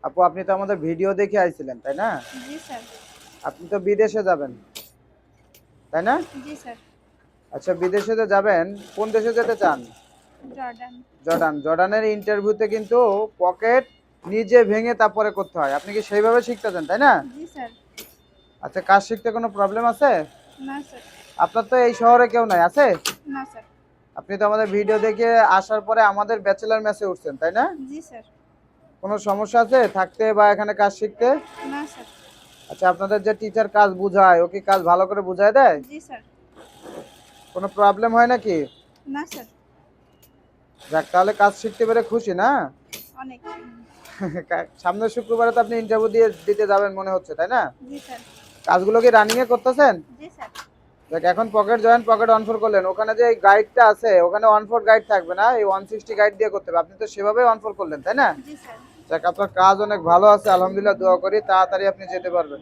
আপু আপনি তো আমাদের ভিডিও দেখে আইছিলেন তাই না? জি স্যার। আপনি তো বিদেশে যাবেন তাই না? জি স্যার। আচ্ছা বিদেশে যে যাবেন, কোন দেশে যেতে চান? জর্ডান। জর্ডান। জর্ডানের ইন্টারভিউতে কিন্তু পকেট নিজে ভেঙে তারপরে করতে হয়। আপনি কি সেইভাবে শিখতেছেন তাই না? জি স্যার। আচ্ছা কাজ শিখতে কোনো প্রবলেম আছে? না স্যার। আপনার তো এই শহরে কেউ নাই, আছে? না স্যার। আপনি তো আমাদের ভিডিও দেখে আসার পরে আমাদের ব্যাচেলর মেসে উঠছেন তাই না? জি স্যার। কোনো সমস্যা আছে থাকতে বা এখানে কাজ শিখতে? না স্যার। আচ্ছা আপনাদের যে টিচার কাজ বুঝায় ও কি কাজ ভালো করে বুঝায় দেয়? জি স্যার। কোনো প্রবলেম হয় নাকি? না স্যার। যাক তাহলে কাজ শিখতে পেরে খুশি না? অনেক। সামনের শুক্রবারে তো আপনি ইন্টারভিউ দিতে যাবেন মনে হচ্ছে তাই না? জি স্যার। কাজগুলো কি রানিং এ করতেছেন? জি স্যার। দেখ এখন pocket joint pocket on four করলেন, ওখানে যে গাইডটা আছে ওখানে অন ফোর গাইড থাকবে না, এই 160 গাইড দিয়ে করতে হবে। আপনি তো সেভাবেই অন ফোর করলেন তাই না? জি স্যার। যাক আপনার কাজ অনেক ভালো আছে, আলহামদুলিল্লাহ, দোয়া করি তাড়াতাড়ি আপনি যেতে পারবেন।